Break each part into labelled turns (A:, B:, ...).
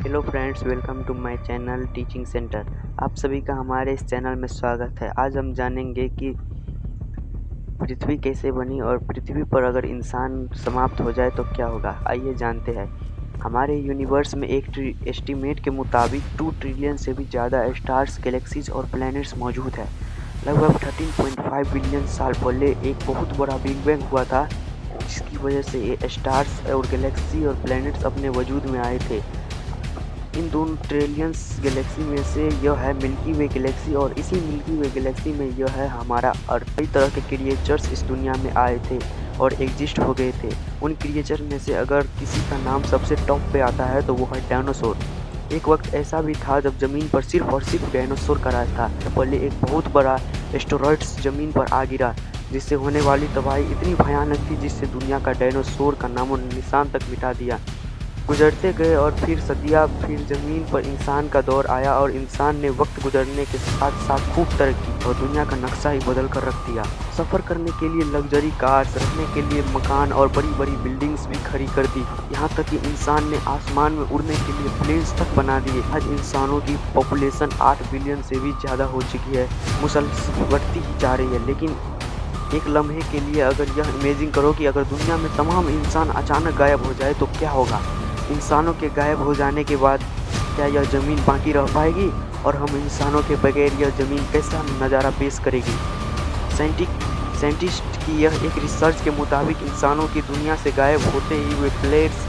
A: Hello friends, welcome to my channel teaching centre. आप सभी का हमारे इस चैनल में स्वागत है। आज हम जानेंगे कि पृथ्वी कैसे बनी और पृथ्वी पर अगर इंसान समाप्त हो जाए तो क्या होगा। आइए जानते हैं। हमारे यूनिवर्स में एक एस्टीमेट के मुताबिक 2 ट्रिलियन से भी ज़्यादा स्टार्स, गैलेक्सीज और प्लैनेट्स मौजूद हैं। लगभग 13.5 बिलियन साल पहले एक बहुत बड़ा बिग बैंग हुआ था, जिसकी वजह से ये स्टार्स और गैलेक्सी और प्लैनेट्स अपने वजूद में आए थे। इन दोनों ट्रिलियंस गैलेक्सी में से यह है मिल्की वे गैलेक्सी, और इसी मिल्की वे गैलेक्सी में यह है हमारा अर्थ। कई तरह के क्रिएचर्स इस दुनिया में आए थे और एग्जिस्ट हो गए थे। उन क्रिएचर में से अगर किसी का नाम सबसे टॉप पे आता है तो वो है डायनासोर। एक वक्त ऐसा भी था जब ज़मीन पर सिर्फ और सिर्फ डायनासोर का राज था। पहले एक बहुत बड़ा एस्टेरॉइड्स ज़मीन पर आ गिरा, जिससे होने वाली तबाही इतनी भयानक थी जिससे दुनिया का डायनासोर का नामो निशान तक मिटा दिया। गुजरते गए और फिर सदियाँ, फिर ज़मीन पर इंसान का दौर आया और इंसान ने वक्त गुजरने के साथ साथ खूब तरक्की और दुनिया का नक्शा ही बदल कर रख दिया। सफ़र करने के लिए लग्जरी कार्स, रहने के लिए मकान और बड़ी बड़ी बिल्डिंग्स भी खड़ी कर दी। यहाँ तक कि इंसान ने आसमान में उड़ने के लिए प्लेन्स तक बना दिए। आज इंसानों की पॉपुलेशन 8 बिलियन से भी ज़्यादा हो चुकी है, मुसलसल बढ़ती ही जा रही है। लेकिन एक लम्हे के लिए अगर यह इमेजिन करो कि अगर दुनिया में तमाम इंसान अचानक गायब हो जाए तो क्या होगा। इंसानों के गायब हो जाने के बाद क्या यह ज़मीन बाकी रह पाएगी, और हम इंसानों के बगैर यह ज़मीन कैसा नज़ारा पेश करेगी। साइंटिस्ट की यह एक रिसर्च के मुताबिक इंसानों की दुनिया से गायब होते ही हुए प्लेन्स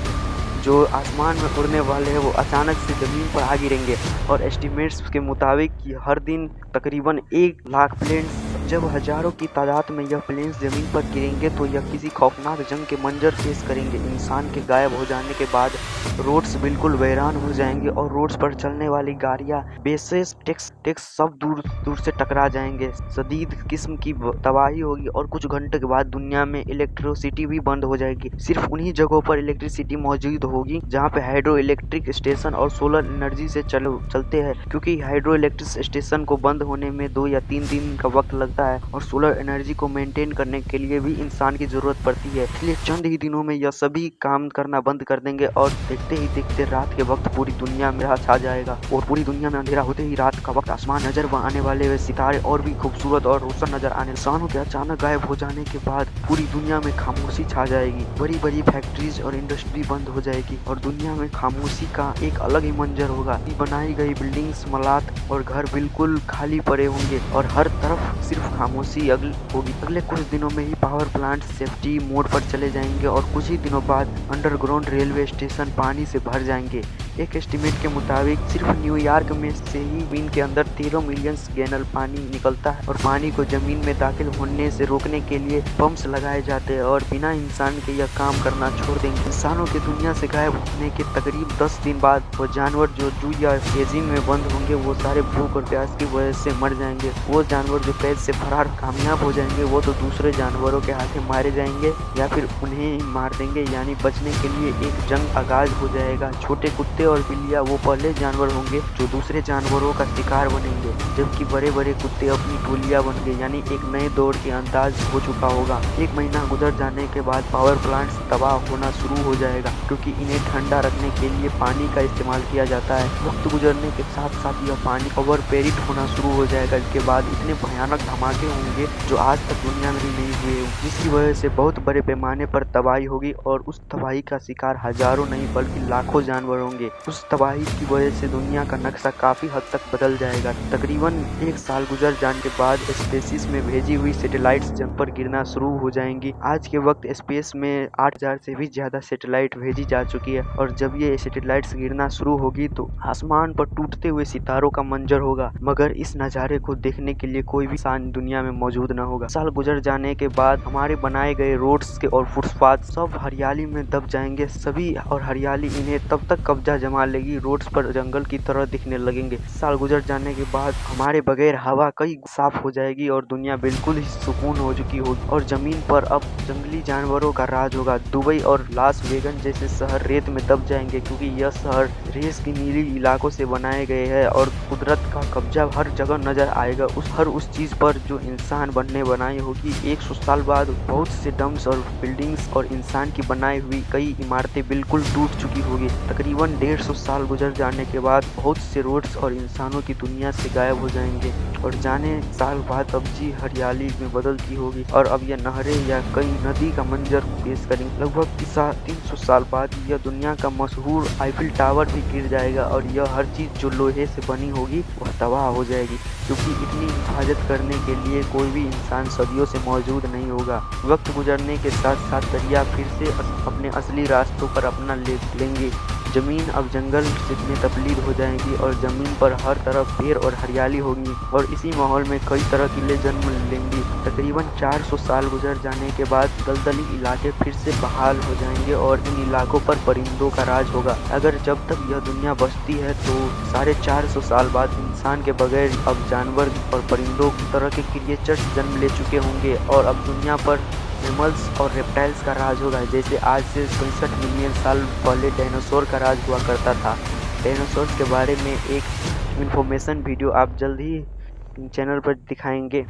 A: जो आसमान में उड़ने वाले हैं वो अचानक से ज़मीन पर आ गिरेंगे। और एस्टिमेट्स के मुताबिक कि हर दिन तकरीबन 1 लाख प्लेन्स, जब हजारों की तादाद में यह प्लेन्स ज़मीन पर गिरेंगे तो यह किसी खौफनाक जंग के मंजर पेश करेंगे। इंसान के गायब हो जाने के बाद रोड्स बिल्कुल वीरान हो जाएंगे और रोड्स पर चलने वाली गाड़ियाँ, बेसेस, टैक्स सब दूर दूर से टकरा जाएंगे। शदीद किस्म की तबाही होगी और कुछ घंटे के बाद दुनिया में इलेक्ट्रिसिटी भी बंद हो जाएगी। सिर्फ उन्हीं जगहों पर इलेक्ट्रिसिटी मौजूद होगी जहाँ पे हाइड्रो इलेक्ट्रिक स्टेशन और सोलर एनर्जी से चलते हैं, क्योंकि हाइड्रो इलेक्ट्रिक स्टेशन को बंद होने में 2 या 3 दिन का वक्त लगता है और सोलर एनर्जी को मेंटेन करने के लिए भी इंसान की जरूरत पड़ती है। इसलिए चंद ही दिनों में यह सभी काम करना बंद कर देंगे और देखते ही देखते रात के वक्त पूरी दुनिया में छा जाएगा। और पूरी दुनिया में अंधेरा होते ही रात का वक्त आसमान नजर आने वाले वे सितारे और भी खूबसूरत और रोशन नजर आने। इंसानों के अचानक गायब हो जाने के बाद पूरी दुनिया में खामोशी छा जाएगी। बड़ी बड़ी फैक्ट्रीज और इंडस्ट्री बंद हो जाएगी और दुनिया में खामोशी का एक अलग ही मंजर होगा। बनाई गई बिल्डिंग्स, मलात और घर बिल्कुल खाली पड़े होंगे और हर तरफ सिर्फ खामोशी होगी। अगले कुछ दिनों में ही पावर प्लांट सेफ्टी मोड पर चले जाएंगे और कुछ ही दिनों बाद अंडरग्राउंड रेलवे स्टेशन पानी से भर जाएंगे। एक एस्टीमेट के मुताबिक सिर्फ न्यूयॉर्क में से ही दिन के अंदर 13 मिलियन गैलन पानी निकलता है और पानी को जमीन में दाखिल होने से रोकने के लिए पंप्स लगाए जाते हैं और बिना इंसान के यह काम करना छोड़ देंगे। इंसानों के दुनिया से गायब होने के तकरीब 10 दिन बाद वो जानवर जो जू या केजिंग में बंद होंगे वो सारे भूख और प्यास की वजह से मर जाएंगे। वो जानवर जो कैद से फरार कामयाब हो जाएंगे वो तो दूसरे जानवरों के हाथे मारे जाएंगे या फिर उन्हें ही मार देंगे। यानी बचने के लिए एक जंग आगाज हो जाएगा। छोटे कुत्ते और बिल्लियां वो पहले जानवर होंगे जो दूसरे जानवरों का शिकार बनेंगे, जबकि बड़े बड़े कुत्ते अपनी टोलियां बन गए। यानी एक नए दौर के अंदाज हो चुका होगा। 1 महीना गुजर जाने के बाद पावर प्लांट्स तबाह होना शुरू हो जाएगा, क्योंकि इन्हें ठंडा रखने के लिए पानी का इस्तेमाल किया जाता है। वक्त गुजरने के साथ साथ यह पानी ओवर पेरिट होना शुरू हो जाएगा। इसके बाद इतने भयानक धमाके होंगे जो आज तक दुनिया में भी नहीं हुए, जिसकी वजह से बहुत बड़े पैमाने पर तबाही होगी और उस तबाही का शिकार हजारों नहीं बल्कि लाखों जानवर होंगे। उस तबाही की वजह से दुनिया का नक्शा काफी हद तक बदल जाएगा। तकरीबन 1 साल गुजर जाने के बाद स्पेसिस में भेजी हुई सैटेलाइट्स जंग पर गिरना शुरू हो जाएंगी। आज के वक्त स्पेस में 8000 से भी ज्यादा सैटेलाइट भेजी जा चुकी है और जब ये सैटेलाइट्स गिरना शुरू होगी तो आसमान पर टूटते हुए सितारों का मंजर होगा, मगर इस नज़ारे को देखने के लिए कोई भी इंसान दुनिया में मौजूद न होगा। साल गुजर जाने के बाद हमारे बनाए गए रोड्स के और फुटपाथ सब हरियाली में दब जाएंगे सभी, और हरियाली इन्हें तब तक कब्जा जमा लेगी, रोड्स पर जंगल की तरह दिखने लगेंगे। साल गुजर जाने के बाद हमारे बगैर हवा कई साफ हो जाएगी और दुनिया बिल्कुल ही सुकून हो चुकी होगी और जमीन पर अब जंगली जानवरों का राज होगा। दुबई और लास वेगन जैसे शहर रेत में दब जाएंगे, क्योंकि यह शहर रेस की नीली इलाकों से बनाए गए हैं और कुदरत का कब्जा हर जगह नजर आएगा। उस चीज पर जो इंसान बनने बनाई होगी। 100 साल बाद बहुत से डम्स और बिल्डिंग्स और इंसान की बनाई हुई कई इमारतें बिल्कुल टूट चुकी होगी। तकरीबन 150 साल गुजर जाने के बाद बहुत से रोड्स और इंसानों की दुनिया से गायब हो जाएंगे और जाने साल बाद सब्जी हरियाली में बदलती होगी और अब यह नहरें या कई नदी का मंजर पेश करेंगे। लगभग 300 साल बाद यह दुनिया का मशहूर आईफिल टावर भी गिर जाएगा और यह हर चीज़ जो लोहे से बनी होगी वह तबाह हो जाएगी, क्योंकि इतनी हिफाजत करने के लिए कोई भी इंसान सदियों से मौजूद नहीं होगा। वक्त गुजरने के साथ साथ दरिया फिर से अपने असली रास्तों पर अपना लेंगे। ज़मीन अब जंगल में तब्दील हो जाएगी और ज़मीन पर हर तरफ पेड़ और हरियाली होगी और इसी माहौल में कई तरह की जन्म लेंगी। तकरीबन 400 साल गुजर जाने के बाद दलदली इलाके फिर से बहाल हो जाएंगे और इन इलाकों पर परिंदों का राज होगा। अगर जब तक यह दुनिया बसती है तो 450 साल बाद इंसान के बगैर अब जानवर और परिंदों तरह के क्रिएचर्स जन्म ले चुके होंगे और अब दुनिया पर मैमल्स और रेप्टाइल्स का राज होगा। जैसे आज से 65 मिलियन साल पहले डायनासोर का राज हुआ करता था। डायनासोर्स के बारे में एक इन्फॉर्मेशन वीडियो आप जल्द ही चैनल पर दिखाएंगे।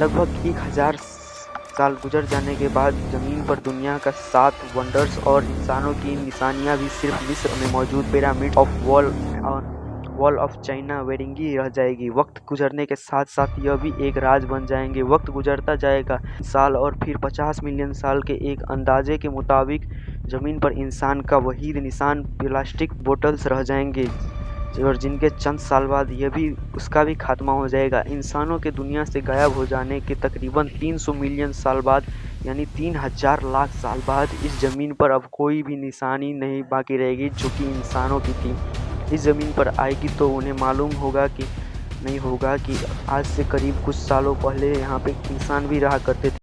A: लगभग 1000 साल गुजर जाने के बाद ज़मीन पर दुनिया का 7 वंडर्स और इंसानों की निशानियां भी सिर्फ मिस्र में मौजूद pyramid of wall of China वेरिंगी रह जाएगी। वक्त गुजरने के साथ साथ यह भी एक राज बन जाएंगे। वक्त गुजरता जाएगा साल और फिर 50 मिलियन साल के एक अंदाजे के मुताबिक ज़मीन पर इंसान का वहीद निशान प्लास्टिक बोतल्स रह जाएंगे और जिनके चंद साल बाद यह भी उसका भी खात्मा हो जाएगा। इंसानों के दुनिया से गायब हो जाने के तकरीबन 300 मिलियन साल बाद यानी 3000 लाख साल बाद इस ज़मीन पर अब कोई भी निशानी नहीं बाकी रहेगी जो कि इंसानों की थी। इस ज़मीन पर आएगी तो उन्हें मालूम होगा कि नहीं होगा कि आज से करीब कुछ सालों पहले यहाँ पे इंसान भी रहा करते थे।